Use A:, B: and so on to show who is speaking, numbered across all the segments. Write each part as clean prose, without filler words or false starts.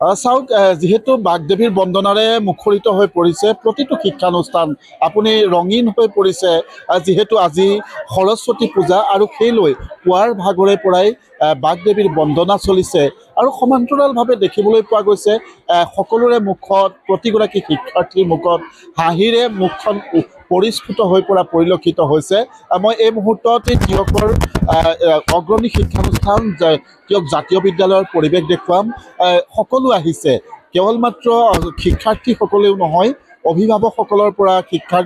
A: চাওক যেহেতু বাগদেৱীৰ বন্দনাৰে মুখৰিত হৈ পৰিছে প্ৰতিটো শিক্ষানুষ্ঠান আপুনি ৰঙীন হৈ পৰিছে যেহেতু আজি সৰস্বতী পূজা আৰু সেইলৈ পুৱাৰ ভাগৰে পৰাই বাগদেৱীৰ বন্দনা চলিছে আৰু সমান্তৰালভাৱে দেখিবলৈ পোৱা গৈছে সকলোৰে মুখত প্ৰতিগৰাকী শিক্ষাৰ্থীৰ মুখত হাঁহিৰে মুখখন পৰিস্ফুট হৈ পৰা পৰিলক্ষিত হৈছে মই এই মুহূৰ্তত তিয়কৰ অগ্ৰণী শিক্ষানুষ্ঠান তিয়ক জাতীয় বিদ্যালয়ৰ পৰিৱেশ দেখুৱাম সকলো আহিছে কেৱল মাত্ৰ শিক্ষাৰ্থীসকলেও নহয় অভিভাৱকসকলৰ পৰা শিক্ষক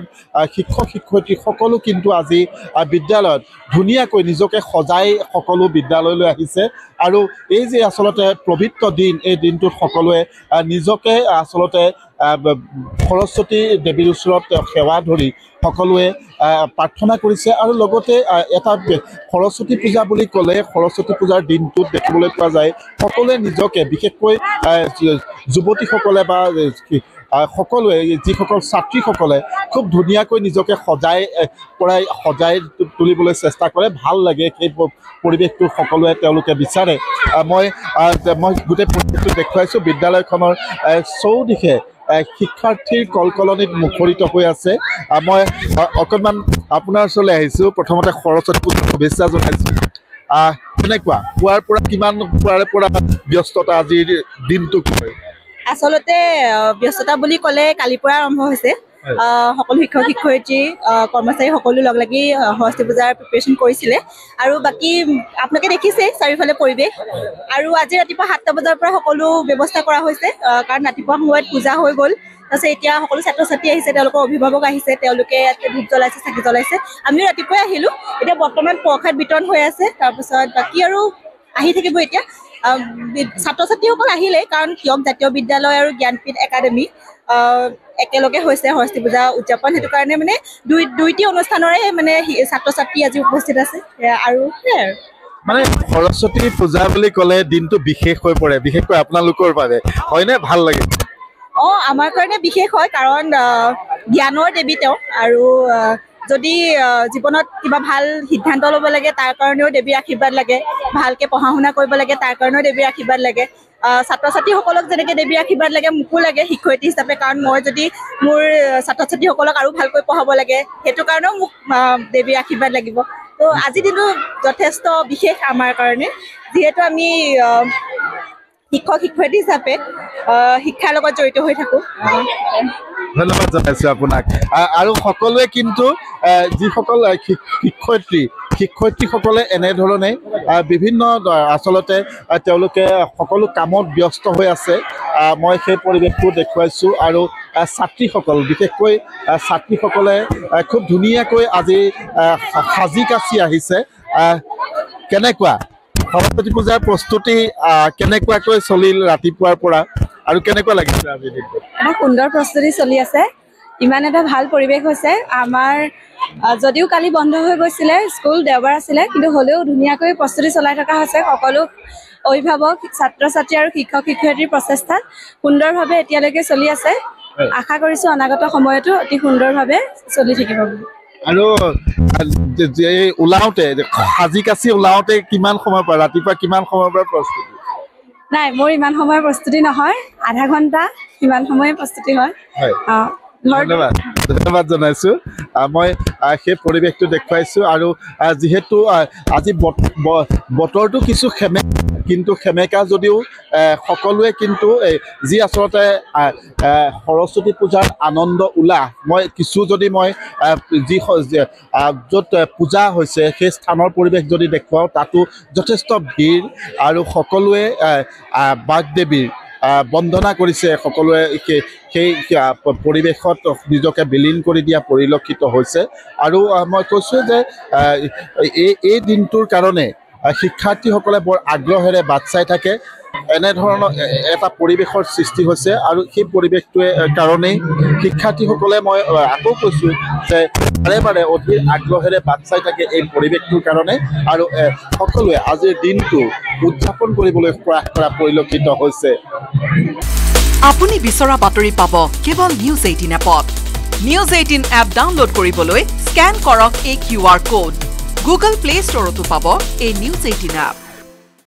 A: শিক্ষয়িত্ৰী সকলো কিন্তু আজি বিদ্যালয়ত ধুনীয়াকৈ নিজকে সজাই সকলো বিদ্যালয়লৈ আহিছে আৰু এই যে আচলতে পবিত্ৰ দিন এই দিনটোত সকলোৱে নিজকে আচলতে সৰস্বতী দেৱীৰ ওচৰত সেৱা ধৰি সকলোৱে প্ৰাৰ্থনা কৰিছে আৰু লগতে এটা সৰস্বতী পূজা বুলি ক'লে সৰস্বতী পূজাৰ দিনটোত দেখিবলৈ পোৱা যায় সকলোৱে নিজকে বিশেষকৈ যুৱতীসকলে বা সকলোৱে যিসকল ছাত্ৰীসকলে খুব ধুনীয়াকৈ নিজকে সজাই তুলিবলৈ চেষ্টা কৰে ভাল লাগে সেই পৰিৱেশটো সকলোৱে তেওঁলোকে বিচাৰে মই গোটেই পৰিৱেশটো দেখুৱাইছোঁ বিদ্যালয়খনৰ চৌদিশে শিক্ষাৰ্থীৰ কলকলনিত মুখৰিত হৈ আছে মই অকণমান আপোনাৰ ওচৰলৈ আহিছোঁ প্ৰথমতে সৰস্বতী পূজাৰ শুভেচ্ছা জনাইছোঁ কেনেকুৱা পুৱাৰ পৰা কিমান পুৱাৰে পৰা ব্যস্ততা আজিৰ দিনটো কৰে
B: আচলতে ব্যস্ততা বুলি ক'লে কালিৰ পৰা আৰম্ভ হৈছে সকলো শিক্ষক শিক্ষয়িত্ৰী কৰ্মচাৰী সকলো লগ লাগি সৰস্বতী পূজাৰ প্ৰিপেৰেশ্যন কৰিছিলে আৰু বাকী আপোনালোকে দেখিছে চাৰিওফালে পৰিৱেশ আৰু আজি ৰাতিপুৱা 7টা বজাৰ পৰা সকলো ব্যৱস্থা কৰা হৈছে কাৰণ ৰাতিপুৱা সময়ত পূজা হৈ গ'ল তাৰপিছত এতিয়া সকলো ছাত্ৰ ছাত্ৰী আহিছে তেওঁলোকৰ অভিভাৱক আহিছে তেওঁলোকে ধূপ জ্বলাইছে চাকি জ্বলাইছে আমিও ৰাতিপুৱাই আহিলোঁ এতিয়া বৰ্তমান প্ৰসাদ বিতৰণ হৈ আছে তাৰপিছত বাকী আৰু আহি থাকিব এতিয়া ছাত্ৰ ছাত্ৰীসকল আহিলে কাৰণ তিয়ক জাতীয় বিদ্যালয় আৰু জ্ঞানপীঠ একাডেমী একেলগে হৈছে সৰস্বতী পূজা উদযাপন সেইটো কাৰণে মানে দুইটি অনুষ্ঠানৰে মানে ছাত্ৰ ছাত্ৰী আজি উপস্থিত আছে আৰু
A: মানে সৰস্বতী পূজা বুলি ক'লে দিনটো বিশেষ হৈ পৰে বিশেষকৈ আপোনালোকৰ বাবে হয়নে ভাল লাগে
B: আমাৰ কাৰণে বিশেষ হয় কাৰণ জ্ঞানৰ দেৱী তেওঁ আৰু যদি জীৱনত কিবা ভাল সিদ্ধান্ত ল'ব লাগে তাৰ কাৰণেও দেৱীৰ আশীৰ্বাদ লাগে ভালকৈ পঢ়া শুনা কৰিব লাগে তাৰ কাৰণেও দেৱীৰ আশীৰ্বাদ লাগে ছাত্ৰ ছাত্ৰীসকলক যেনেকৈ দেৱীৰ আশীৰ্বাদ লাগে মোকো লাগে শিক্ষয়িত্ৰী হিচাপে কাৰণ মই যদি মোৰ ছাত্ৰ ছাত্ৰীসকলক আৰু ভালকৈ পঢ়াব লাগে সেইটো কাৰণেও মোক দেৱীৰ আশীৰ্বাদ লাগিব তো আজিৰ দিনটো যথেষ্ট বিশেষ আমাৰ কাৰণে যিহেতু আমি শিক্ষক শিক্ষয়িত্ৰী হিচাপে শিক্ষাৰ লগত জড়িত হৈ থাকোঁ
A: ধন্যবাদ জনাইছোঁ আপোনাক আৰু সকলোৱে কিন্তু যিসকল শিক্ষয়িত্ৰীসকলে এনেধৰণে বিভিন্ন আচলতে তেওঁলোকে সকলো কামত ব্যস্ত হৈ আছে মই সেই পৰিৱেশটো দেখুৱাইছোঁ আৰু ছাত্ৰীসকল বিশেষকৈ ছাত্ৰীসকলে খুব ধুনীয়াকৈ আজি সাজি কাচি আহিছে কেনেকুৱা সৰস্বতী পূজাৰ প্ৰস্তুতি কেনেকুৱাকৈ চলিল ৰাতিপুৱাৰ পৰা আৰু কেনেকুৱা লাগিছে আজি দিনটো
B: এটা সুন্দৰ প্ৰস্তুতি চলি আছে ইমান এটা ভাল পৰিৱেশ হৈছে আমাৰ যদিও কালি বন্ধ হৈ গৈছিলে স্কুল দেওবাৰ আছিলে কিন্তু হ'লেও ধুনীয়াকৈ প্ৰস্তুতি চলাই থকা হৈছে সকলো অভিভাৱক ছাত্ৰ ছাত্ৰী আৰু শিক্ষক শিক্ষয়িত্ৰীৰ প্ৰচেষ্টাত সুন্দৰভাৱে এতিয়ালৈকে চলি আছে আশা কৰিছোঁ অনাগত সময়তো অতি সুন্দৰভাৱে চলি থাকিব বুলি
A: আৰু ওলাওঁতে সাজি কাচি ওলাওঁতে কিমান সময়ৰ পৰা ৰাতিপুৱা কিমান সময়ৰ পৰা প্ৰস্তুতি
B: নাই মোৰ ইমান সময়ৰ প্ৰস্তুতি নহয় আধা ঘণ্টা ইমান সময়ে প্ৰস্তুতি হয়
A: ধন্যবাদ জনাইছোঁ মই সেই পৰিৱেশটো দেখুৱাইছোঁ আৰু যিহেতু আজি বতৰটো কিছু কিন্তু সেমেকা যদিও সকলোৱে কিন্তু যি আচলতে সৰস্বতী পূজাৰ আনন্দ উল্লাস মই কিছু যদি মই যি য'ত পূজা হৈছে সেই স্থানৰ পৰিৱেশ যদি দেখুৱাওঁ তাতো যথেষ্ট ভিৰ আৰু সকলোৱে বাগদেৱীৰ বন্দনা কৰিছে সকলোৱে সেই পৰিৱেশত নিজকে বিলীন কৰি দিয়া পৰিলক্ষিত হৈছে আৰু মই কৈছোঁ যে এই দিনটোৰ কাৰণে শিক্ষাৰ্থীসকলে বৰ আগ্ৰহেৰে বাট চাই থাকে এনেধৰণৰ এটা পৰিৱেশৰ সৃষ্টি হৈছে আৰু সেই পৰিৱেশটোৱে কাৰণেই শিক্ষাৰ্থীসকলে মই আকৌ কৈছোঁ যে বাৰে বাৰে অধিক আগ্ৰহেৰে বাট চাই থাকে এই পৰিৱেশটোৰ কাৰণে আৰু সকলোৱে আজিৰ দিনটো উদযাপন কৰিবলৈ প্ৰয়াস কৰা পৰিলক্ষিত হৈছে
C: আপুনি বিচৰা বাতৰি পাব কেৱল নিউজ 18 এপত নিউজ 18 এপ ডাউনলোড কৰিবলৈ স্ক্যান কৰক এই QR কোড গুগল প্লে ষ্টৰতো পাব এই নিউজ 18 এপ